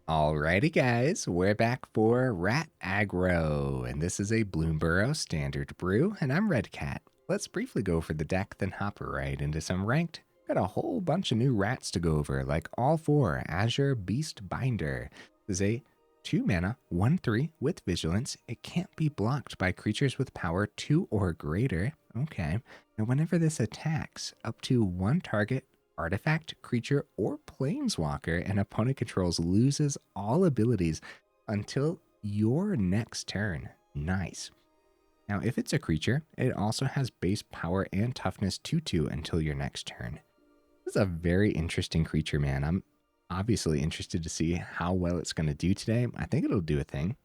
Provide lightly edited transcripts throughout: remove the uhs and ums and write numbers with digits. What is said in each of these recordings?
Alrighty guys, we're back for Rat Aggro, and this is a Bloomburrow standard brew, and I'm Red Cat. Let's briefly go over the deck, then hop right into some ranked. Got a whole bunch of new rats to go over, like all four Azure Beastbinder. This is a 2-mana, 1/3 with Vigilance. It can't be blocked by creatures with power 2 or greater. Okay, now whenever this attacks, up to one target artifact, creature, or planeswalker an opponent controls loses all abilities until your next turn. Nice. Now, if it's a creature, it also has base power and toughness 2/2 until your next turn. This is a very interesting creature, man. I'm obviously interested to see how well it's going to do today. I think it'll do a thing.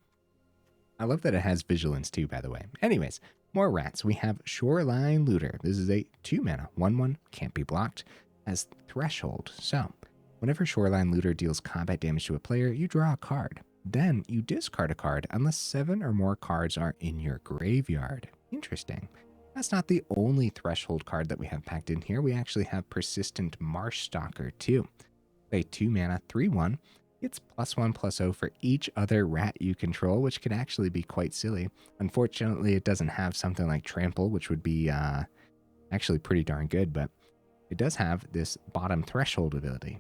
I love that it has Vigilance too, by the way. Anyways, more rats. We have Shoreline Looter. This is a 2-mana, 1/1, can't be blocked. As Threshold. So, whenever Shoreline Looter deals combat damage to a player, you draw a card. Then you discard a card unless 7 or more cards are in your graveyard. Interesting. That's not the only Threshold card that we have packed in here. We actually have Persistent Marshstalker too. A 2-mana, 3/1. It's +1/+0 for each other rat you control, which can actually be quite silly. Unfortunately, it doesn't have something like Trample, which would be actually pretty darn good, but it does have this bottom Threshold ability.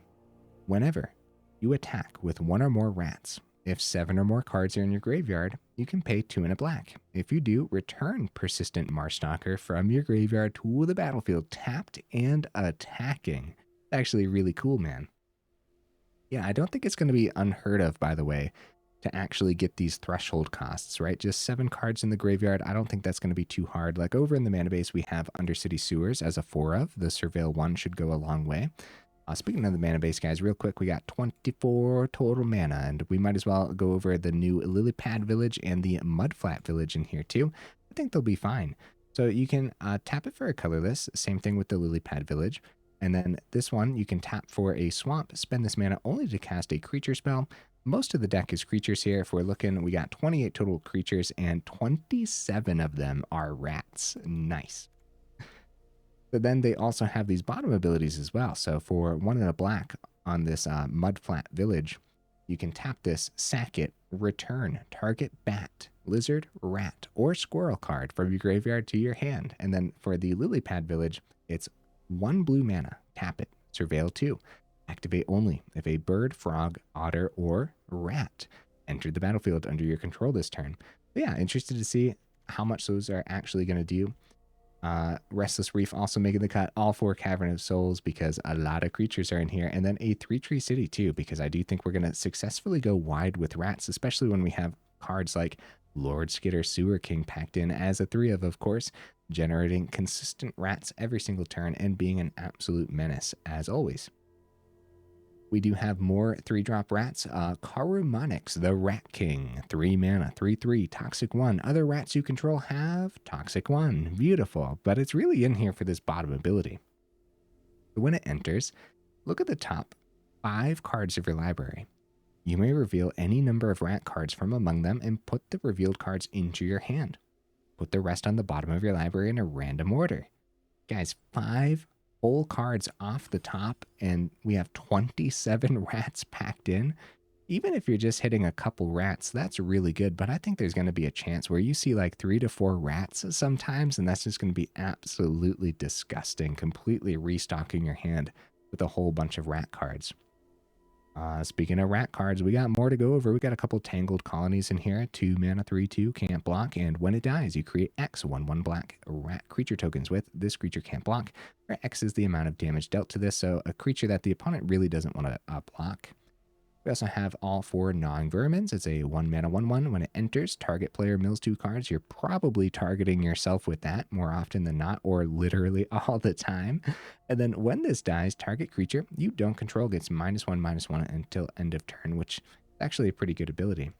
Whenever you attack with 1 or more rats, if 7 or more cards are in your graveyard, you can pay 2 and a black. If you do, return Persistent Marshstalker from your graveyard to the battlefield, tapped and attacking. It's actually really cool, man. Yeah, I don't think it's going to be unheard of, by the way, to actually get these threshold costs, right? Just 7 cards in the graveyard. I don't think that's going to be too hard. Like over in the mana base, we have Undercity Sewers as a 4 of. The Surveil 1 should go a long way. Speaking of the mana base, guys, real quick, we got 24 total mana, and we might as well go over the new Lilypad Village and the Mudflat Village in here too. I think they'll be fine. So you can tap it for a colorless. Same thing with the Lilypad Village. And then this one, you can tap for a swamp, spend this mana only to cast a creature spell. Most of the deck is creatures here. If we're looking, we got 28 total creatures and 27 of them are rats. Nice. But then they also have these bottom abilities as well. So for 1 and a black on this Mudflat Village, you can tap this, sack it, return target bat, lizard, rat, or squirrel card from your graveyard to your hand. And then for the Lilypad Village, it's 1 blue mana, tap it, surveil 2. Activate only if a bird, frog, otter, or rat entered the battlefield under your control this turn. But yeah, interested to see how much those are actually going to do. Restless Reef also making the cut. All 4 Cavern of Souls because a lot of creatures are in here. And then a 3-tree city too, because I do think we're going to successfully go wide with rats, especially when we have cards like Lord Skitter Sewer King packed in as a 3 of course, generating consistent rats every single turn and being an absolute menace as always. We do have more 3-drop rats. Karumonix, the Rat King, 3 mana, 3/3, Toxic 1. Other rats you control have Toxic 1. Beautiful, but it's really in here for this bottom ability. So when it enters, look at the top 5 cards of your library. You may reveal any number of rat cards from among them and put the revealed cards into your hand. Put the rest on the bottom of your library in a random order. Guys, 5 whole cards off the top, and we have 27 rats packed in. Even if you're just hitting a couple rats, that's really good, but I think there's going to be a chance where you see like 3 to 4 rats sometimes, and that's just going to be absolutely disgusting, completely restocking your hand with a whole bunch of rat cards. Speaking of rat cards, we got more to go over. We got a couple Tangled Colonies in here. 2 mana, 3/2, can't block. And when it dies, you create X, 1/1 black rat creature tokens with. This creature can't block, where X is the amount of damage dealt to this. So a creature that the opponent really doesn't want to block. We also have all 4 Gnawing Vermin. It's a 1 mana, 1/1. When it enters, target player mills 2 cards. You're probably targeting yourself with that more often than not, or literally all the time. And then when this dies, target creature you don't control gets -1/-1 until end of turn, which is actually a pretty good ability.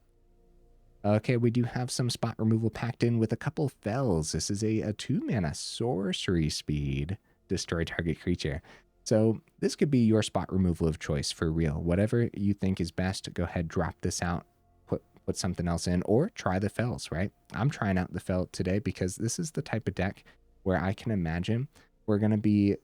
Okay, we do have some spot removal packed in with a couple fells. This is a 2 mana sorcery speed. Destroy target creature. So this could be your spot removal of choice for real. Whatever you think is best, go ahead, drop this out, put something else in, or try the fells, right? I'm trying out the fell today because this is the type of deck where I can imagine we're going to be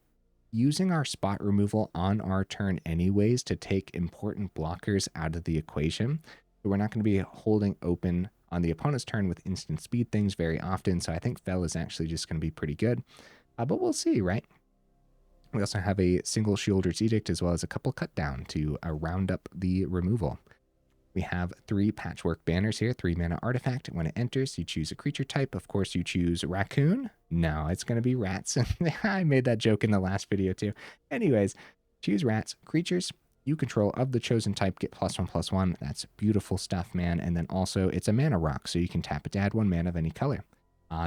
using our spot removal on our turn anyways to take important blockers out of the equation. So we're not going to be holding open on the opponent's turn with instant speed things very often. So I think Fel is actually just going to be pretty good. But we'll see, right? We also have a single Sheoldred's Edict as well as a couple cut down to round up the removal. We have 3 Patchwork Banners here, 3 mana artifact. When it enters, you choose a creature type. Of course, you choose raccoon. No, it's going to be rats. I made that joke in the last video too. Anyways, choose rats. Creatures you control of the chosen type get +1/+1. That's beautiful stuff, man. And then also, it's a mana rock, so you can tap it to add 1 mana of any color.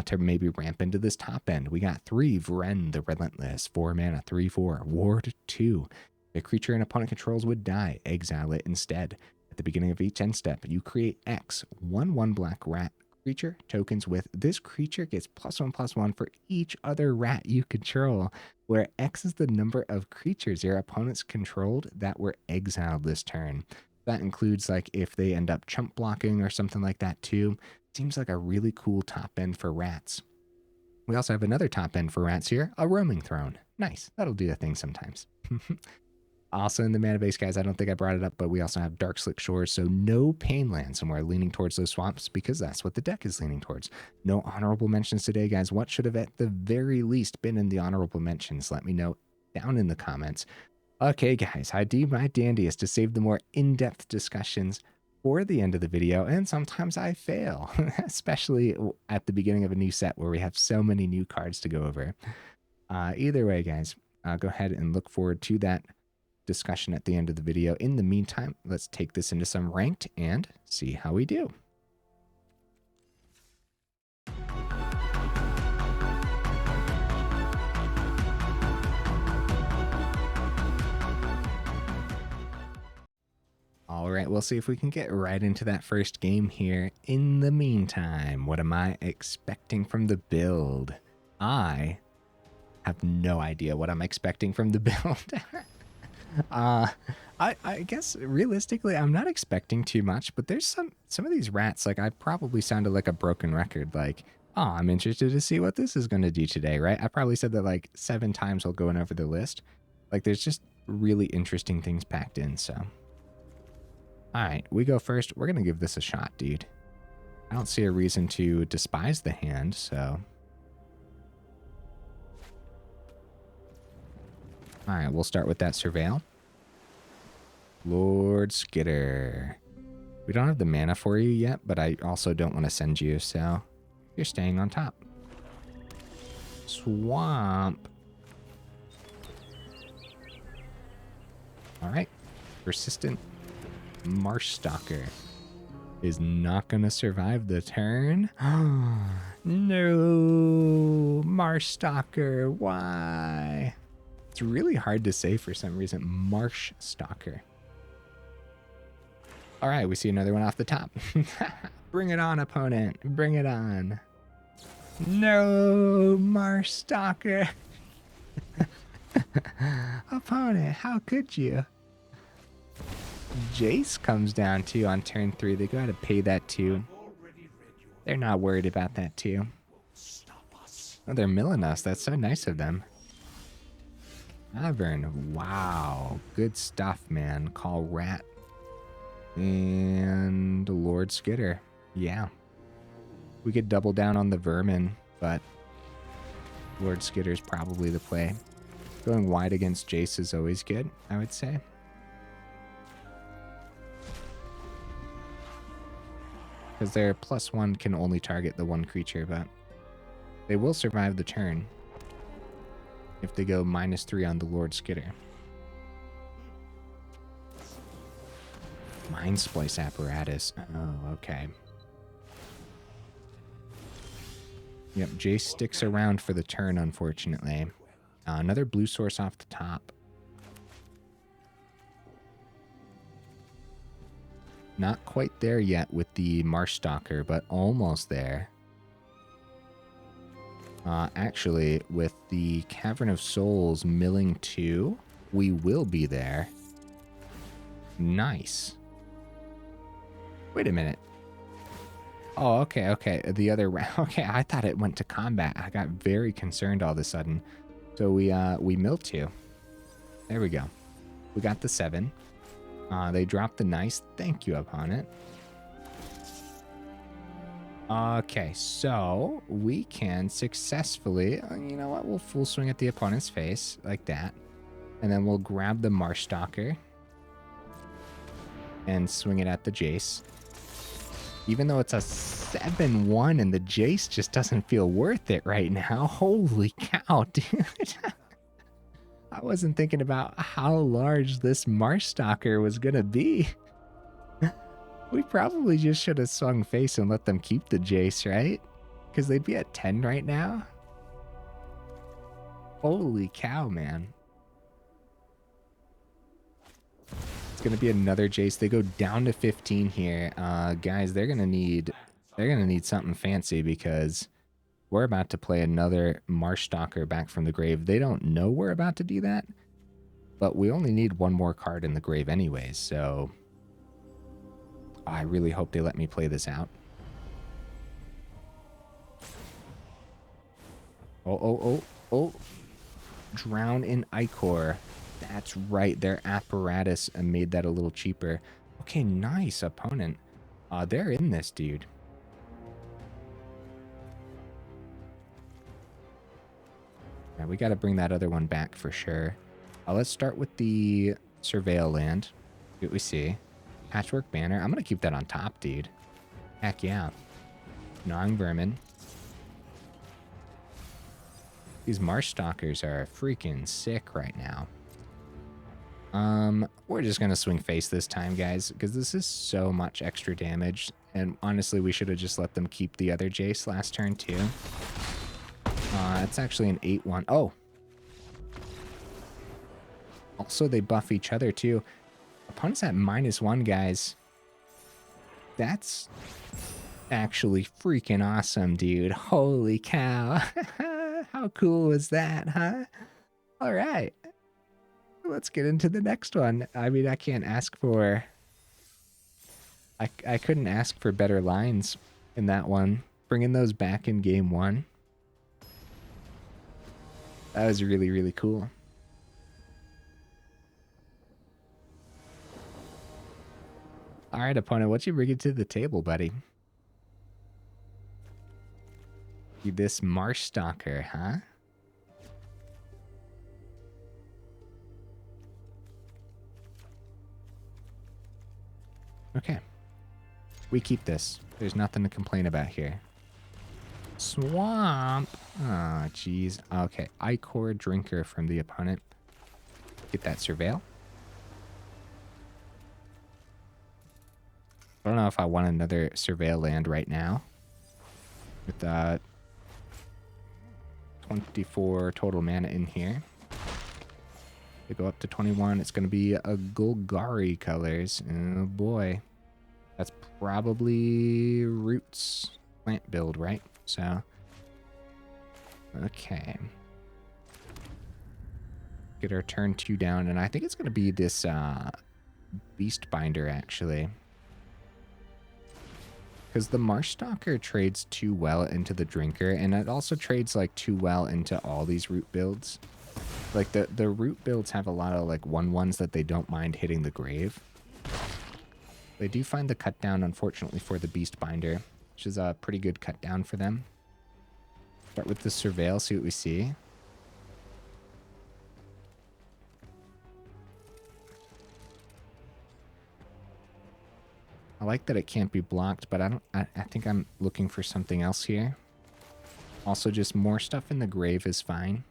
To maybe ramp into this top end, we got 3 Vren the Relentless, 4 mana, 3/4, Ward 2. The creature an opponent controls would die. Exile it instead. At the beginning of each end step, you create X, 1/1 black rat creature tokens with this creature gets +1/+1 for each other rat you control, where X is the number of creatures your opponents controlled that were exiled this turn. That includes like if they end up chump blocking or something like that too. Seems like a really cool top end for rats. We also have another top end for rats here, a roaming throne. Nice, that'll do the thing sometimes. Also in the mana base, guys, I don't think I brought it up, but we also have Darkslick Shores, so no pain lands, and we're leaning towards those swamps because that's what the deck is leaning towards. No honorable mentions today, guys. What should have at the very least been in the honorable mentions? Let me know down in the comments. Okay, guys, I do my dandiest to save the more in-depth discussions for the end of the video, and sometimes I fail, especially at the beginning of a new set where we have so many new cards to go over. Either way, guys, go ahead and look forward to that discussion at the end of the video. In the meantime, let's take this into some ranked and see how we do. All right, we'll see if we can get right into that first game here. In the meantime, what am I expecting from the build? I have no idea what I'm expecting from the build. I guess realistically, I'm not expecting too much, but there's some of these rats, like I probably sounded like a broken record, like, oh, I'm interested to see what this is going to do today, right? I probably said that like 7 times while going over the list. Like there's just really interesting things packed in, so. All right, we go first. We're going to give this a shot, dude. I don't see a reason to despise the hand, so. All right, we'll start with that Surveil. Lord Skitter. We don't have the mana for you yet, but I also don't want to send you, so you're staying on top. Swamp. All right. Persistent Marshstalker is not going to survive the turn. No, Marshstalker, why? It's really hard to say for some reason. Marshstalker. All right, we see another one off the top. Bring it on, opponent. Bring it on. No, Marshstalker. Opponent, how could you? Jace comes down too on turn 3. They gotta pay that too. They're not worried about that too. Oh, they're milling us. That's so nice of them. Cavern, wow. Good stuff, man. Call rat. And Lord Skitter. Yeah. We could double down on the vermin, but Lord Skitter's probably the play. Going wide against Jace is always good, I would say. Because their +1 can only target the one creature, but they will survive the turn if they go -3 on the Lord Skitter. Mind Splice Apparatus. Oh, okay. Yep, Jace sticks around for the turn, unfortunately. Another blue source off the top. Not quite there yet with the Marshstalker, but almost there. Actually, with the Cavern of Souls milling 2, we will be there. Nice. Wait a minute. Oh, okay, okay. The other round. Okay, I thought it went to combat. I got very concerned all of a sudden. So we mill 2. There we go. We got the 7. They dropped the nice. Thank you, opponent. Okay, so we can successfully, you know what, we'll full swing at the opponent's face like that. And then we'll grab the Marshstalker and swing it at the Jace. Even though it's a 7-1 and the Jace just doesn't feel worth it right now. Holy cow, dude. I wasn't thinking about how large this Marshstalker was going to be. We probably just should have swung face and let them keep the Jace, right? Because they'd be at 10 right now. Holy cow, man. It's going to be another Jace. They go down to 15 here. Guys, they're going to need something fancy because we're about to play another Marshstalker back from the grave. They don't know we're about to do that, but we only need one more card in the grave anyways, so I really hope they let me play this out. Oh. Drown in Ichor. That's right. Their apparatus made that a little cheaper. Okay, nice opponent. They're in this, dude. Yeah, we got to bring that other one back for sure. Let's start with the Surveil land. See what we see. Patchwork Banner. I'm going to keep that on top, dude. Heck yeah. Gnawing Vermin. These Marshstalkers are freaking sick right now. We're just going to swing face this time, guys, because this is so much extra damage. And honestly, we should have just let them keep the other Jace last turn, too. It's actually an 8-1. Oh! Also, they buff each other, too. Opponent's at -1, guys. That's actually freaking awesome, dude. Holy cow. How cool was that, huh? All right. Let's get into the next one. I mean, I can't ask for... I couldn't ask for better lines in that one. Bringing those back in game 1. That was really, really cool. All right, opponent, what you bringing to the table, buddy? This Marshstalker, huh? Okay. We keep this. There's nothing to complain about here. Swamp. Oh, jeez. Okay. Ichor Drinker from the opponent. Get that Surveil. I don't know if I want another Surveil land right now. With 24 total mana in here. They go up to 21. It's going to be a Golgari colors. Oh boy. That's probably Roots plant build, right? So, okay. Get our turn 2 down. And I think it's going to be this Beastbinder, actually. Because the Marshstalker trades too well into the Drinker, and it also trades like too well into all these root builds. Like the root builds have a lot of like 1/1s that they don't mind hitting the grave. They do find the cut down, unfortunately, for the Beastbinder, which is a pretty good cut down for them. Start with the Surveil, see what we see. I like that it can't be blocked, but I think I'm looking for something else here. Also, just more stuff in the grave is fine.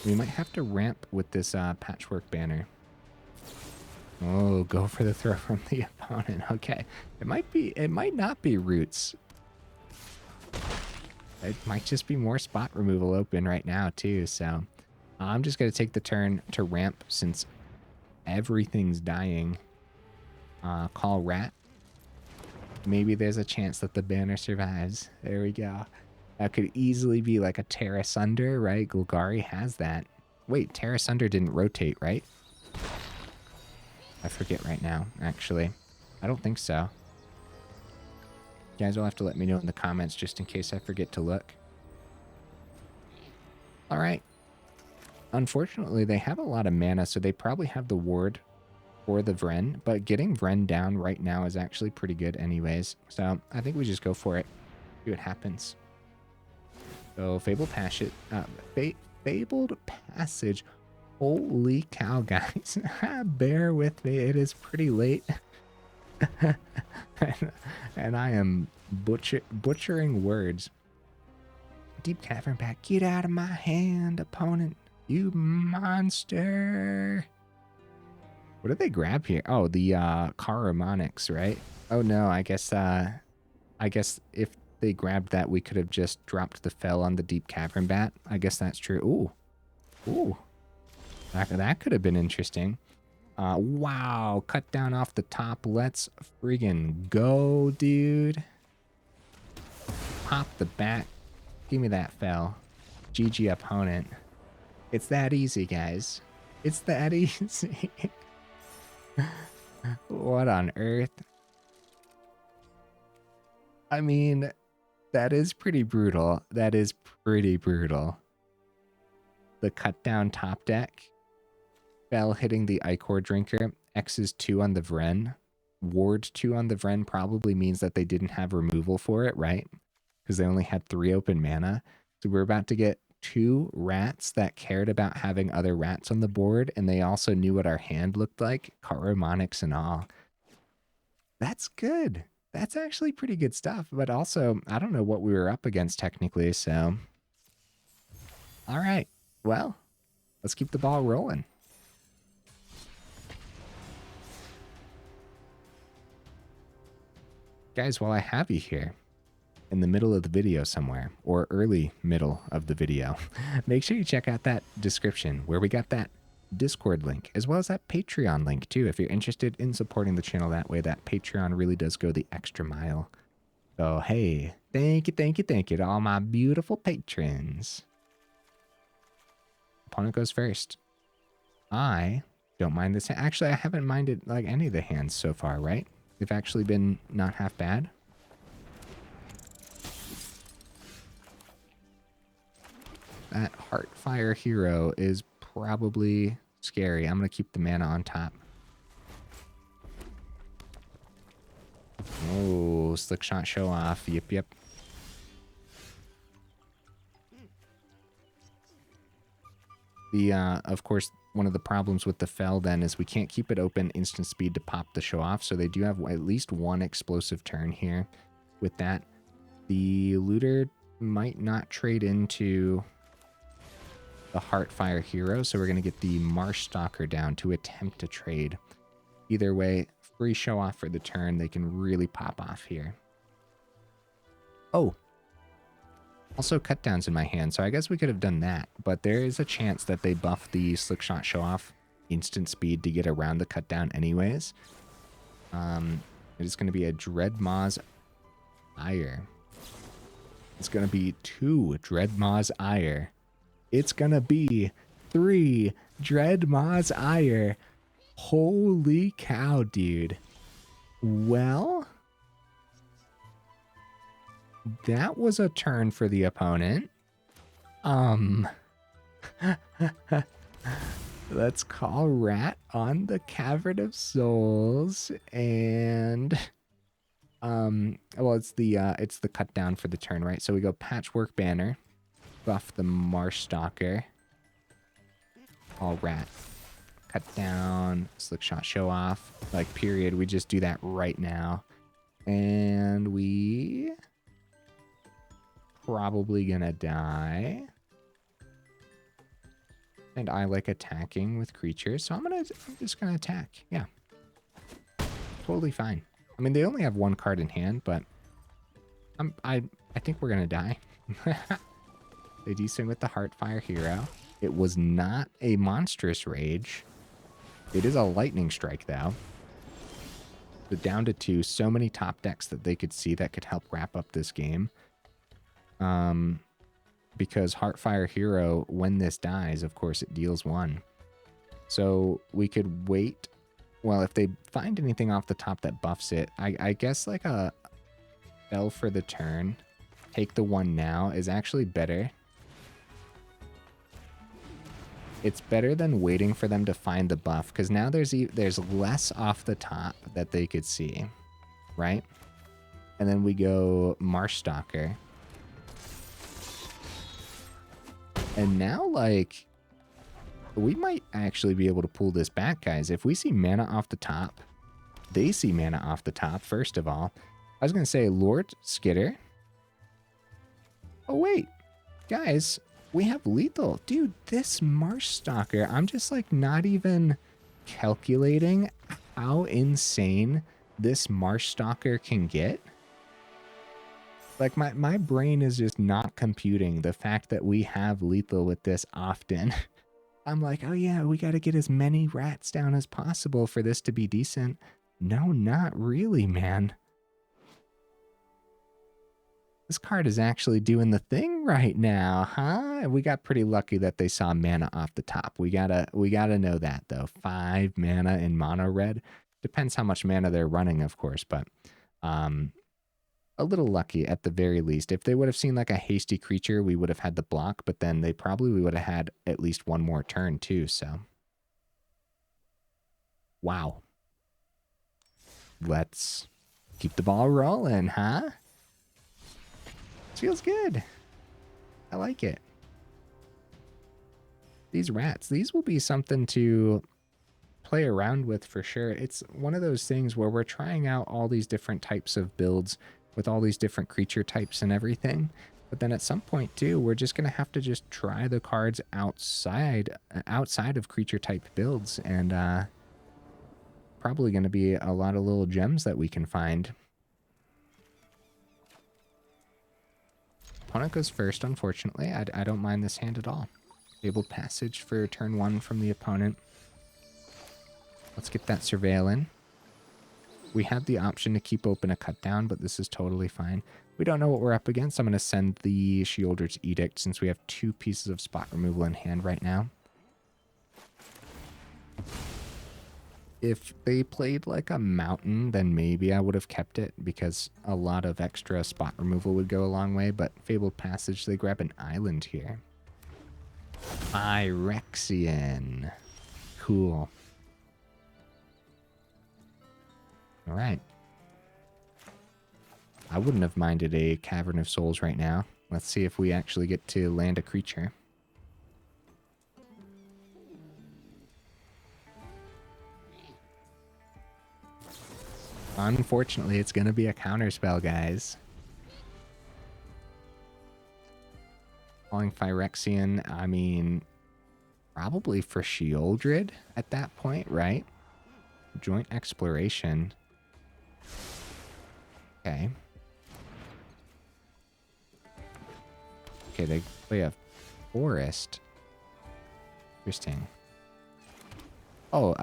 We might have to ramp with this Patchwork Banner. Oh, go for the throw from the opponent. Okay. It might not be Roots. It might just be more spot removal open right now, too. So, I'm just going to take the turn to ramp since everything's dying. Call Rat. Maybe there's a chance that the banner survives. There we go. That could easily be like a Terra Sunder, right? Golgari has that. Wait, Terra Sunder didn't rotate, right? I forget right now, actually. I don't think so. You guys will have to let me know in the comments just in case I forget to look. All right. Unfortunately, they have a lot of mana, so they probably have the ward for the Vren, but getting Vren down right now is actually pretty good anyways. So I think we just go for it. See what happens. So Fabled Passage. Fabled Passage. Holy cow, guys. Bear with me. It is pretty late. And I am butchering words. Deep Cavern back. Get out of my hand, opponent. You monster. What did they grab here? Oh, the Karumonix, right? Oh no, I guess if they grabbed that, we could have just dropped the fell on the Deep Cavern Bat. I guess that's true. Ooh. That could have been interesting. Wow, cut down off the top. Let's friggin' go, dude. Pop the bat. Give me that fell. GG opponent. It's that easy, guys. It's that easy. What on earth? I mean, that is pretty brutal. That is pretty brutal. The cut down top deck. Fell hitting the Ichor Drinker. X is 2 on the Vren. Ward 2 on the Vren probably means that they didn't have removal for it, right? Because they only had 3 open mana. So we're about to get 2 rats that cared about having other rats on the board, and they also knew what our hand looked like. Karumonix and all. That's good. That's actually pretty good stuff. But also, I don't know what we were up against technically, so... All right. Well, let's keep the ball rolling. Guys, while I have you here, in the middle of the video somewhere, or early middle of the video, make sure you check out that description where we got that Discord link, as well as that Patreon link too, if you're interested in supporting the channel that way. That Patreon really does go the extra mile. So, hey, thank you to all my beautiful patrons. Opponent goes first. I don't mind this. Actually, I haven't minded like any of the hands so far, right? They've actually been not half bad. That Heartfire hero is probably scary. I'm going to keep the mana on top. Oh, slick shot show off. Yep. Of course, one of the problems with the fell then is we can't keep it open instant speed to pop the show off. So they do have at least 1 explosive turn here. With that, the looter might not trade into the Heartfire hero, so we're going to get the Marshstalker down to attempt to trade. Either way, free show off for the turn. They can really pop off here. Oh, also cut downs in my hand, so I guess we could have done that, but there is a chance that they buff the slick shot show off instant speed to get around the cut down anyways. It is going to be a Dreadmaw's Ire. It's going to be 2 Dreadmaw's Ire. It's going to be 3 Dreadmaw's Ire. Holy cow, dude. Well, that was a turn for the opponent. Let's call Rat on the Cavern of Souls, and well, it's the cut down for the turn, right? So we go Patchwork Banner, buff the Marshstalker, all Rat, cut down, slick shot show off, like period. We just do that right now, and we probably gonna die. And I like attacking with creatures, so I'm just gonna attack. Yeah, totally fine. I mean, they only have 1 card in hand, but I think we're gonna die. They deswing with the Heartfire hero. It was not a monstrous rage. It is a lightning strike though. So down to 2. So many top decks that they could see that could help wrap up this game. Because Heartfire hero, when this dies, of course, it deals 1. So we could wait. Well, if they find anything off the top that buffs it, I guess like a spell for the turn, take the 1 now is actually better. it's better than waiting for them to find the buff, because now there's less off the top that they could see, right? And then we go Marshstalker. And now, like, we might actually be able to pull this back, guys. If we see mana off the top, they see mana off the top, first of all. I was going to say Lord Skitter. Oh, wait. Guys, we have lethal. Dude, this Marshstalker, I'm just, like, not even calculating how insane this Marshstalker can get. Like, my brain is just not computing the fact that we have lethal with this often. I'm like, oh yeah, we got to get as many rats down as possible for this to be decent. No, not really, man. This card is actually doing the thing right now, huh? We got pretty lucky that they saw mana off the top. We gotta know that, though. 5 mana in mono red. Depends how much mana they're running, of course, but a little lucky at the very least. If they would have seen like a hasty creature, we would have had the block, but then they probably would have had at least one more turn too, so. Wow. Let's keep the ball rolling, huh? Feels good. I like it. These rats, these will be something to play around with for sure. It's one of those things where we're trying out all these different types of builds with all these different creature types and everything. But then at some point too, we're just going to have to just try the cards outside of creature type builds, and probably going to be a lot of little gems that we can find. Opponent goes first, unfortunately. I don't mind this hand at all. Fabled Passage for turn 1 from the opponent. Let's get that Surveil in. We have the option to keep open a cut down, but this is totally fine. We don't know what we're up against. I'm going to send the Sheoldred's Edict since we have 2 pieces of spot removal in hand right now. If they played like a mountain, then maybe I would have kept it because a lot of extra spot removal would go a long way, but Fabled Passage, they grab an island here. Phyrexian. Cool. All right. I wouldn't have minded a Cavern of Souls right now. Let's see if we actually get to land a creature. Unfortunately, it's going to be a counterspell, guys. Calling Phyrexian, I mean, probably for Sheoldred at that point, right? Joint Exploration. Okay. Okay, they play a forest. Interesting. Oh,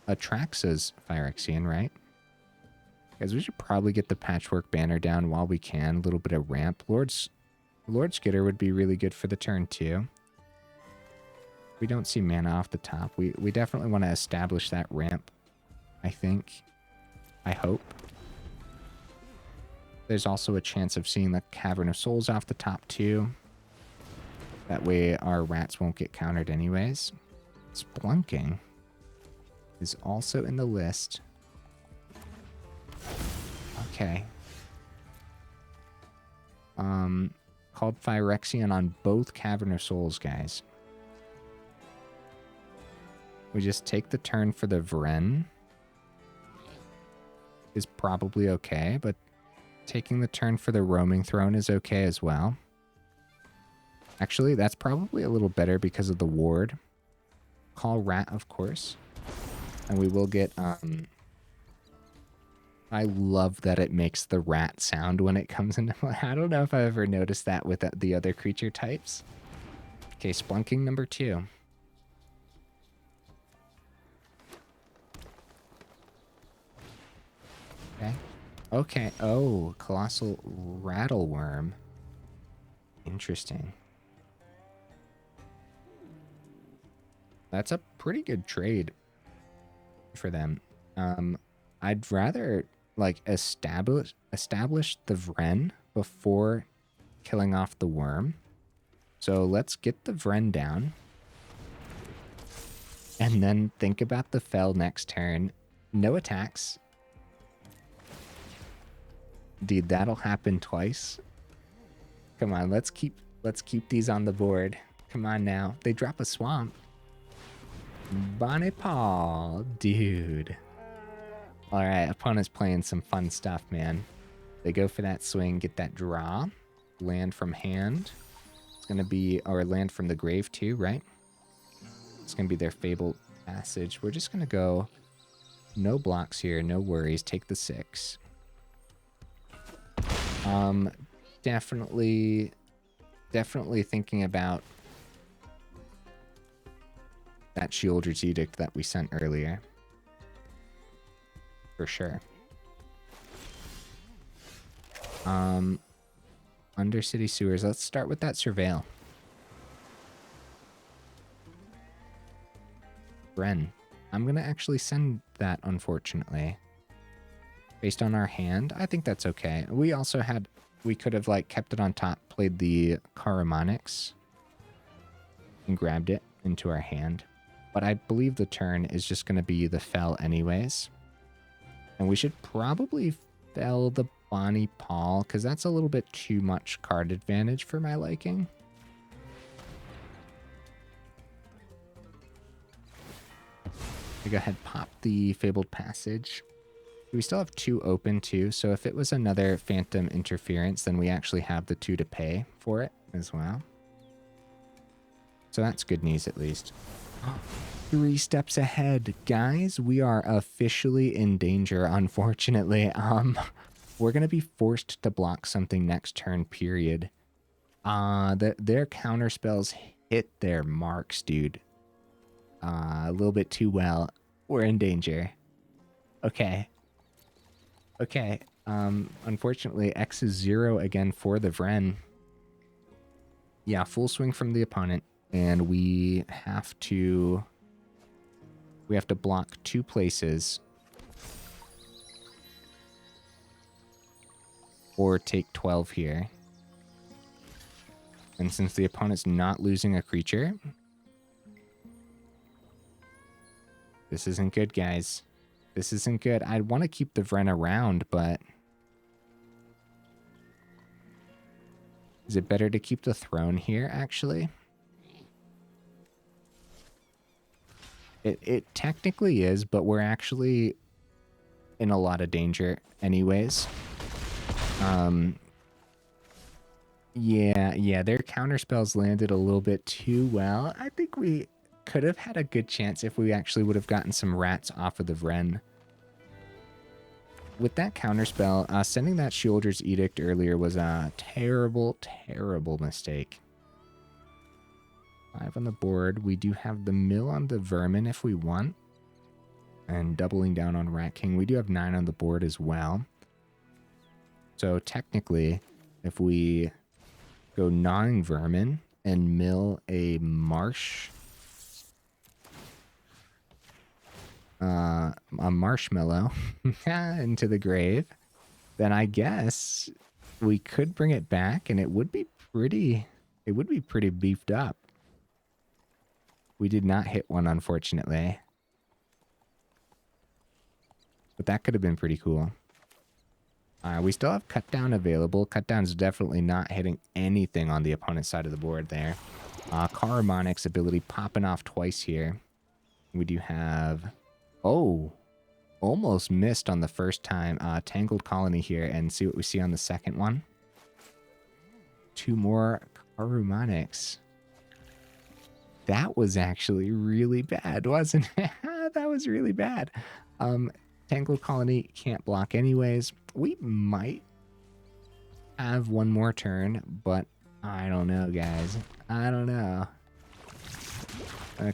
Atraxa's Phyrexian, right? Guys, we should probably get the Patchwork Banner down while we can. A little bit of ramp. Lord Skitter would be really good for the turn too. We don't see mana off the top. We definitely want to establish that ramp, I think. I hope. There's also a chance of seeing the Cavern of Souls off the top too. That way our rats won't get countered anyways. Splunking is also in the list. Okay. Called Phyrexian on both Cavern of Souls, guys. We just take the turn for the Vren. Is probably okay, but taking the turn for the Roaming Throne is okay as well. Actually, that's probably a little better because of the ward. Call Rat, of course. And we will get, I love that it makes the rat sound when it comes into play. I don't know if I've ever noticed that with the other creature types. Okay, Splunking number 2. Okay. Okay. Oh, Colossal Rattleworm. Interesting. That's a pretty good trade for them. I'd rather like establish the Vren before killing off the worm. So let's get the Vren down. And then think about the Fel next turn. No attacks. Dude, that'll happen twice. Come on, let's keep these on the board. Come on now. They drop a swamp. Bonnie Paul, dude. Alright, opponent's playing some fun stuff, man. They go for that swing, get that draw. Land from hand. It's gonna be, or land from the grave too, right? It's gonna be their Fabled Passage. We're just gonna go no blocks here, no worries. Take the 6. Definitely thinking about that Sheoldred's Edict that we sent earlier. For sure. Undercity Sewers. Let's start with that Surveil. Vren. I'm going to actually send that, unfortunately. Based on our hand, I think that's okay. We also had... We could have, like, kept it on top, played the Karumonix, and grabbed it into our hand. But I believe the turn is just going to be the Fel anyways. And we should probably Fel the Bonnie Paul, because that's a little bit too much card advantage for my liking. We go ahead, pop the Fabled Passage. We still have 2 open too, so if it was another Phantom Interference, then we actually have the 2 to pay for it as well. So that's good news at least. 3 steps ahead. Guys, we are officially in danger, unfortunately. We're going to be forced to block something next turn, period. Their counter spells hit their marks, dude. A little bit too well. We're in danger. Okay. Okay. Unfortunately, X is 0 again for the Vren. Yeah, full swing from the opponent. And we have to block 2 places. Or take 12 here. And since the opponent's not losing a creature, this isn't good, guys. This isn't good. I'd want to keep the Vren around, but is it better to keep the throne here, actually? It technically is, but we're actually in a lot of danger anyways. Yeah, their counterspells landed a little bit too well. I think we could have had a good chance if we actually would have gotten some rats off of the Vren. With that counterspell, sending that Sheoldred's Edict earlier was a terrible, terrible mistake. 5 on the board. We do have the mill on the Vermin if we want. And doubling down on Rat King. We do have 9 on the board as well. So technically, if we go Gnawing Vermin and mill a marshmallow into the grave, then I guess we could bring it back and it would be pretty beefed up. We did not hit one, unfortunately. But that could have been pretty cool. We still have Cut Down available. Cut Down's definitely not hitting anything on the opponent's side of the board there. Karumonix ability popping off twice here. We do have... Oh! Almost missed on the first time. Tangled Colony here, and see what we see on the second one. 2 more Karumonix. That was actually really bad, wasn't it? That was really bad. Tangled Colony can't block anyways. We might have one more turn, but I don't know, guys. I don't know.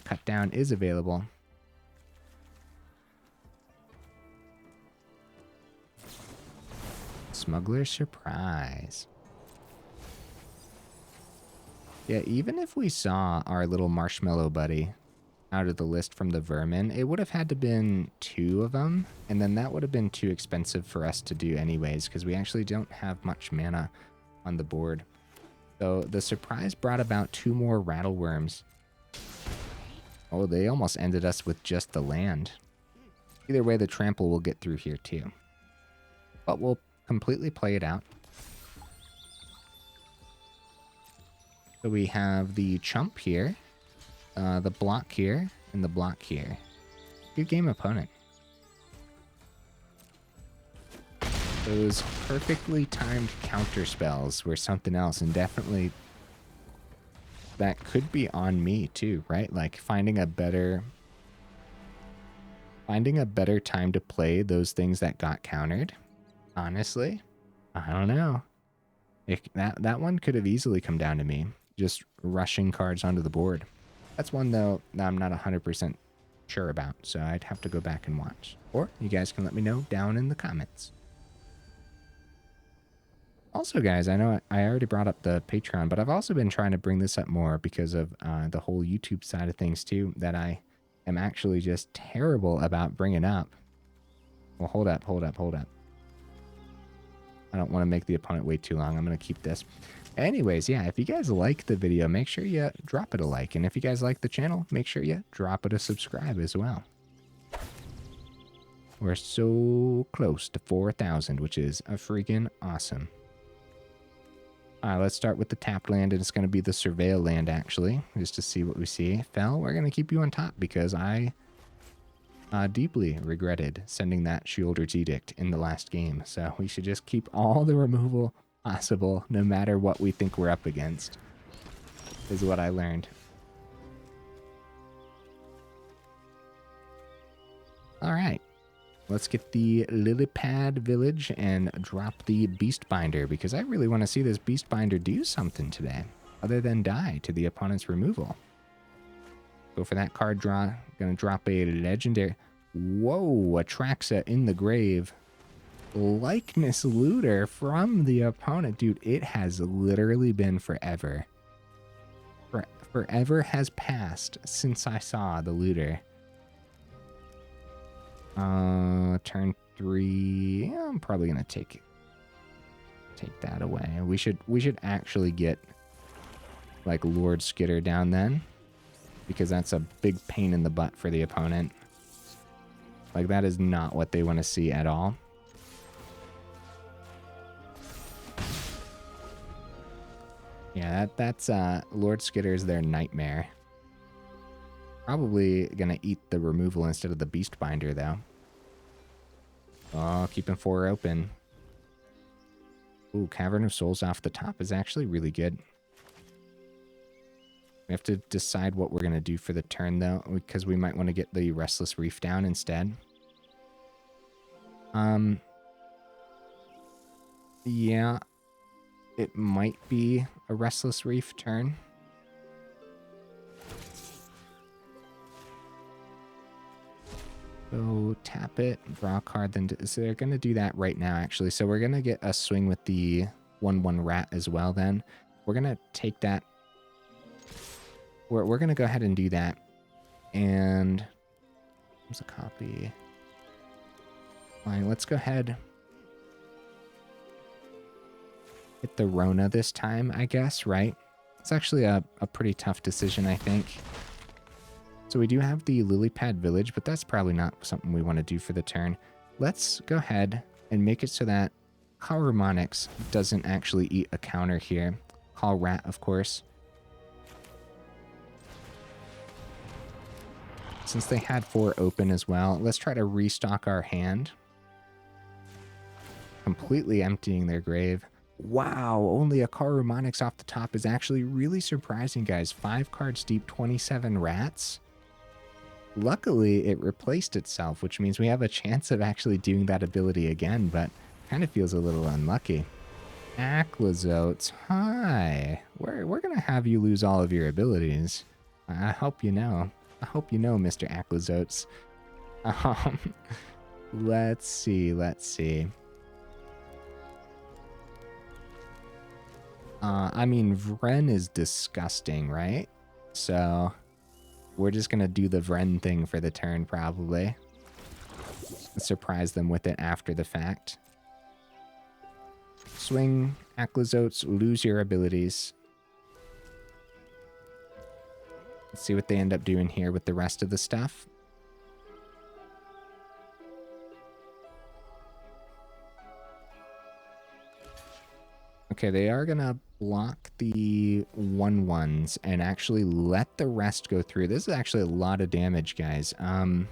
Cut Down is available. Smuggler's Surprise. Yeah, even if we saw our little marshmallow buddy out of the list from the Vermin, it would have had to been 2 of them, and then that would have been too expensive for us to do anyways, because we actually don't have much mana on the board. So the surprise brought about 2 more Rattleworms. Oh, they almost ended us with just the land. Either way, the trample will get through here too. But we'll completely play it out. So we have the chump here, the block here, and the block here. Good game, opponent. Those perfectly timed counter spells were something else, and definitely that could be on me too, right? Like finding a better time to play those things that got countered. Honestly, I don't know. That one could have easily come down to me, just rushing cards onto the board. That's one though that I'm not 100% sure about, so I'd have to go back and watch. Or you guys can let me know down in the comments. Also, guys, I know I already brought up the Patreon, but I've also been trying to bring this up more because of the whole YouTube side of things, too, that I am actually just terrible about bringing up. Well, hold up. I don't want to make the opponent wait too long. I'm going to keep this. Anyways, yeah, if you guys like the video, make sure you drop it a like. And if you guys like the channel, make sure you drop it a subscribe as well. We're so close to 4,000, which is a freaking awesome. Let's start with the tapped land, and it's going to be the Surveil land, actually, just to see what we see. Fel, we're going to keep you on top because I deeply regretted sending that Sheoldred's Edict in the last game. So we should just keep all the removal possible, no matter what we think we're up against, is what I learned. All right. Let's get the Lilypad Village and drop the Beastbinder, because I really want to see this Beastbinder do something today, other than die to the opponent's removal. Go for that card draw. Gonna drop a legendary... Whoa, Atraxa in the grave. Likeness Looter from the opponent. Dude, it has literally been forever. Forever has passed since I saw the Looter. Turn 3. Yeah, I'm probably gonna take that away. We should actually get like Lord Skitter down then, because that's a big pain in the butt for the opponent. Like, that is not what they want to see at all. Yeah, that's Lord Skitter's their nightmare. Probably gonna eat the removal instead of the Beastbinder, though. Oh, keeping 4 open. Ooh, Cavern of Souls off the top is actually really good. We have to decide what we're gonna do for the turn, though, because we might want to get the Restless Reef down instead. Yeah, it might be a Restless Reef turn. So tap it, draw a card, then so they're going to do that right now, actually. So we're going to get a swing with the 1/1 rat as well then. We're going to take that. We're going to go ahead and do that. And there's a copy. Fine, let's go ahead. Hit the Rona this time, I guess, right? It's actually a pretty tough decision, I think. So we do have the Lilypad Village, but that's probably not something we want to do for the turn. Let's go ahead and make it so that Karumonix doesn't actually eat a counter here. Call Rat, of course. Since they had 4 open as well, let's try to restock our hand. Completely emptying their grave. Wow, only a Karumonix off the top is actually really surprising, guys. 5 cards deep, 27 rats. Luckily, it replaced itself, which means we have a chance of actually doing that ability again, but kind of feels a little unlucky. Acklazotes, hi. We're going to have you lose all of your abilities. I hope you know. I hope you know, Mr. Acklazotes. Let's see. I mean, Vren is disgusting, right? So we're just going to do the Vren thing for the turn, probably. Surprise them with it after the fact. Swing, Acklazotes, lose your abilities. Let's see what they end up doing here with the rest of the stuff. Okay, they are gonna block the 1/1s and actually let the rest go through. This is actually a lot of damage, guys. They're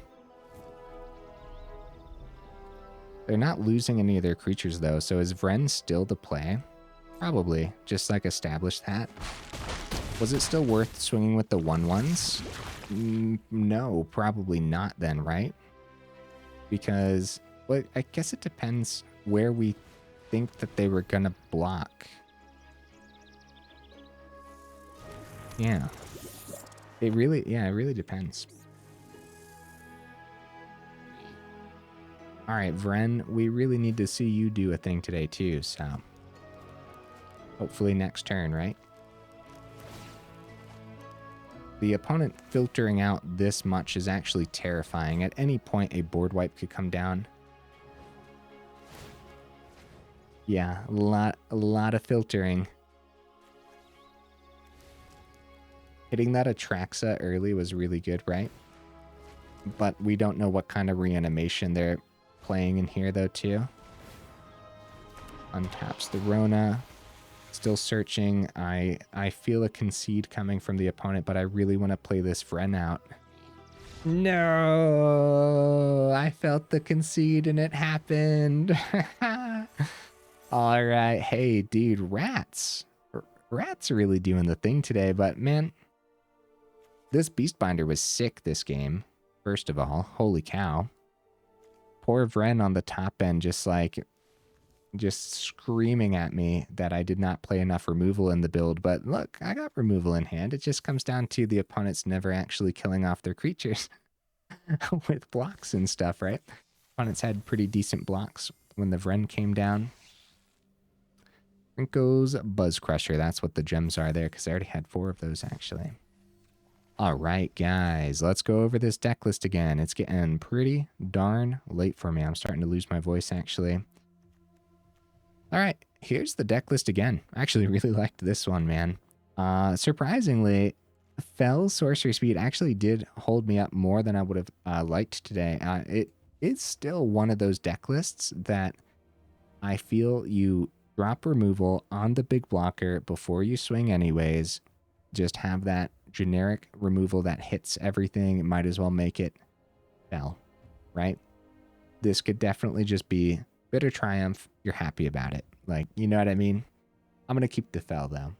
not losing any of their creatures, though, so is Vren still the play? Probably. Just, like, establish that. Was it still worth swinging with the 1/1s? No, probably not then, right? Because, well, I guess it depends where we think that they were gonna block. Yeah. It really depends. All right, Vren, we really need to see you do a thing today too, so hopefully next turn, right? The opponent filtering out this much is actually terrifying. At any point, a board wipe could come down. Yeah, a lot of filtering. Hitting that Atraxa early was really good, right? But we don't know what kind of reanimation they're playing in here, though, too. Untaps the Rona. Still searching. I feel a concede coming from the opponent, but I really want to play this Vren out. No! I felt the concede and it happened. All right. Hey, dude, rats. Rats are really doing the thing today, but man, this Beastbinder was sick this game, first of all. Holy cow. Poor Vren on the top end just screaming at me that I did not play enough removal in the build. But look, I got removal in hand. It just comes down to the opponents never actually killing off their creatures with blocks and stuff, right? Opponents had pretty decent blocks when the Vren came down. Rinko's Buzz Crusher. That's what the gems are there, because I already had 4 of those, actually. All right, guys, let's go over this deck list again. It's getting pretty darn late for me. I'm starting to lose my voice, actually. All right, here's the deck list again. I actually really liked this one, man. Surprisingly, Fell Sorcery Speed actually did hold me up more than I would have liked today. It is still one of those deck lists that I feel you drop removal on the big blocker before you swing anyways. Just have that generic removal that hits everything. Might as well make it Fell, right? This could definitely just be Bitter Triumph. You're happy about it. Like, you know what I mean? I'm going to keep the Fell, though.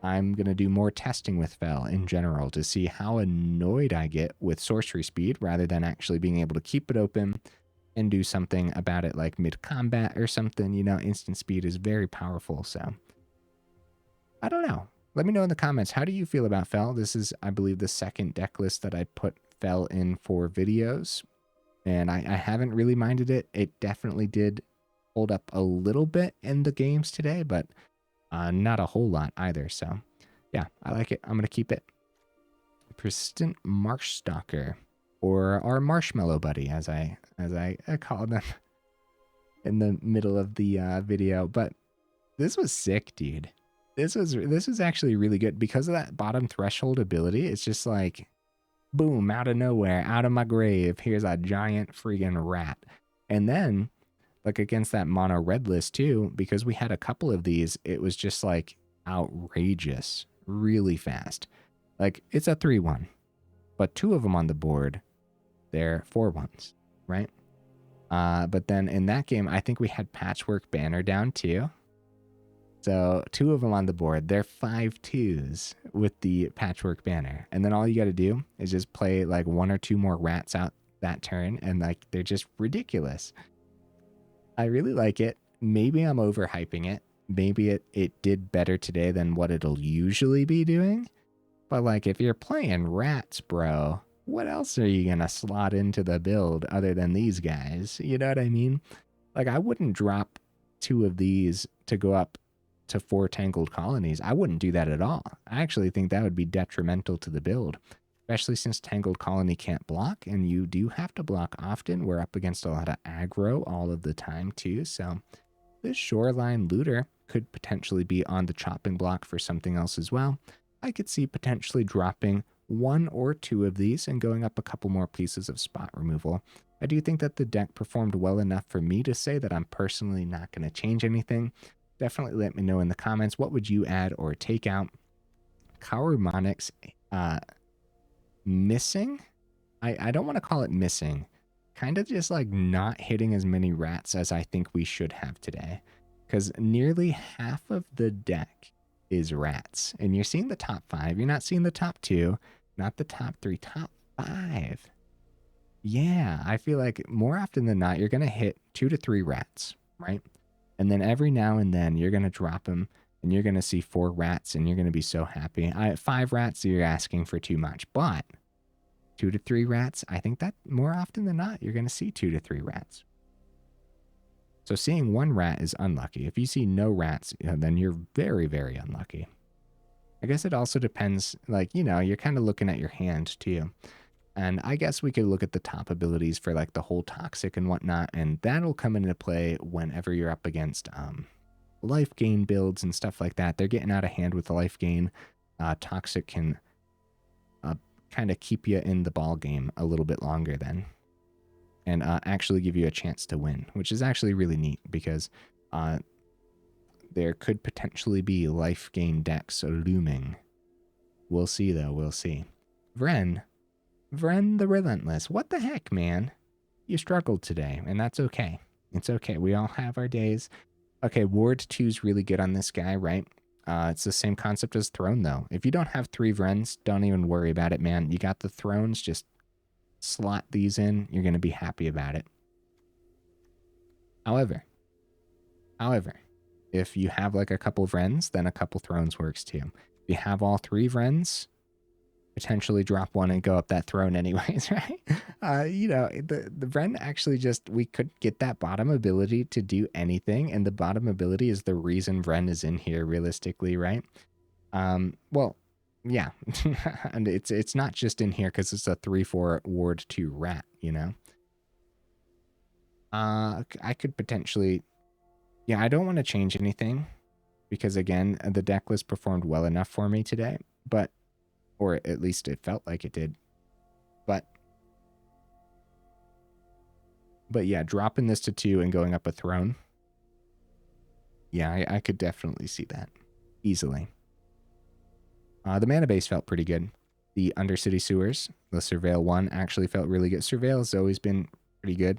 I'm going to do more testing with Fell in general to see how annoyed I get with Sorcery Speed rather than actually being able to keep it open and do something about it like mid-combat or something. You know, instant speed is very powerful, so I don't know. Let me know in the comments, how do you feel about Fell? This is, I believe, the second deck list that I put Fell in for videos, and I haven't really minded it. It definitely did hold up a little bit in the games today, but not a whole lot either, so yeah, I like it. I'm going to keep it. Persistent Marshstalker, or our Marshmallow Buddy, as I call them in the middle of the video. But this was sick, dude. This was actually really good because of that bottom threshold ability. It's just like, boom, out of nowhere, out of my grave, here's a giant friggin' rat. And then, like against that mono red list too, because we had a couple of these, it was just like outrageous, really fast. Like, it's a 3/1, but 2 of them on the board, they're 4/1s, right? But then in that game, I think we had Patchwork Banner down too. So 2 of them on the board, they're 5/2s with the Patchwork Banner. And then all you got to do is just play like 1 or 2 more rats out that turn, and like they're just ridiculous. I really like it. Maybe I'm overhyping it. Maybe it did better today than what it'll usually be doing. But like, if you're playing rats, bro, what else are you going to slot into the build other than these guys? You know what I mean? Like, I wouldn't drop 2 of these to go up to 4 Tangled Colonies. I wouldn't do that at all. I actually think that would be detrimental to the build, especially since Tangled Colony can't block, and you do have to block often. We're up against a lot of aggro all of the time too, so this Shoreline Looter could potentially be on the chopping block for something else as well. I could see potentially dropping one or two of these and going up a couple more pieces of spot removal. I do think that the deck performed well enough for me to say that I'm personally not going to change anything. Definitely let me know in the comments, what would you add or take out? Karumonix missing? I don't want to call it missing. Kind of just like not hitting as many rats as I think we should have today. Because nearly half of the deck is rats. And you're seeing the top 5. You're not seeing the top 2, not the top 3, top 5. Yeah, I feel like more often than not, you're going to hit 2 to 3 rats, right? And then every now and then you're going to drop them and you're going to see 4 rats and you're going to be so happy. 5 rats, you're asking for too much. But 2 to 3 rats, I think that more often than not, you're going to see 2 to 3 rats. So seeing 1 rat is unlucky. If you see no rats, then you're very, very unlucky. I guess it also depends, like, you're kind of looking at your hand too. And I guess we could look at the top abilities for like the whole toxic and whatnot, and that'll come into play whenever you're up against life gain builds and stuff like that. They're getting out of hand with the life gain. Toxic can kind of keep you in the ball game a little bit longer then, and actually give you a chance to win, which is actually really neat because there could potentially be life gain decks looming. We'll see though, we'll see. Vren the Relentless. What the heck, man? You struggled today, and that's okay. It's okay. We all have our days. Okay, Ward 2 is really good on this guy, right? It's the same concept as Throne, though. If you don't have 3 Vrens, don't even worry about it, man. You got the Thrones, just slot these in. You're going to be happy about it. However, if you have like a couple Vrens, then a couple Thrones works too. If you have all 3 Vrens, potentially drop 1 and go up that throne anyways, right? The Vren actually we could get that bottom ability to do anything, and the bottom ability is the reason Vren is in here realistically, right? Well, yeah. And it's not just in here because it's a 3/4 Ward 2 rat, I could potentially... Yeah, I don't want to change anything because, again, the deck list performed well enough for me today, but... Or at least it felt like it did. But yeah, dropping this to 2 and going up a throne. Yeah, I could definitely see that. Easily. The mana base felt pretty good. The Undercity Sewers, the Surveil 1, actually felt really good. Surveil has always been pretty good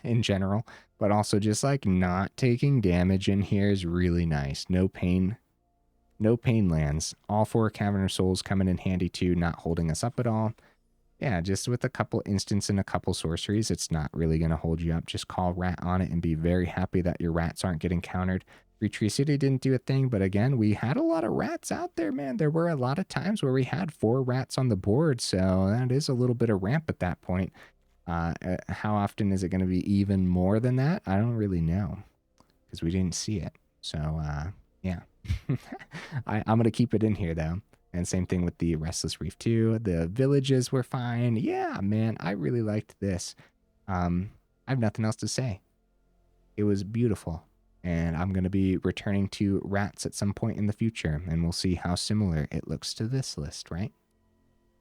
in general. But also just like not taking damage in here is really nice. No pain. No pain lands. All 4 Cavern of Souls coming in handy too, not holding us up at all. Yeah, just with a couple instants and a couple sorceries, it's not really going to hold you up. Just call rat on it and be very happy that your rats aren't getting countered. Tree City didn't do a thing, but again, we had a lot of rats out there, man. There were a lot of times where we had 4 rats on the board, so that is a little bit of ramp at that point. How often is it going to be even more than that? I don't really know because we didn't see it. So, yeah. I'm going to keep it in here, though. And same thing with the Restless Reef, too. The villages were fine. Yeah, man, I really liked this. I have nothing else to say. It was beautiful. And I'm going to be returning to rats at some point in the future. And we'll see how similar it looks to this list, right?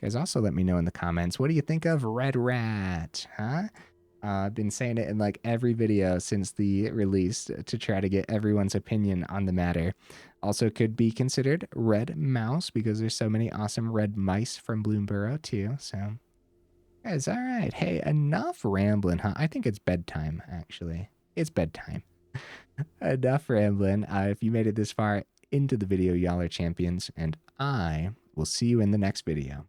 Guys, also let me know in the comments, what do you think of Red Rat, huh? I've been saying it in like every video since the release to try to get everyone's opinion on the matter. Also could be considered Red Mouse because there's so many awesome red mice from Bloomburrow too. So, guys, all right. Hey, enough rambling, huh? I think it's bedtime, actually. It's bedtime. Enough rambling. If you made it this far into the video, y'all are champions, and I will see you in the next video.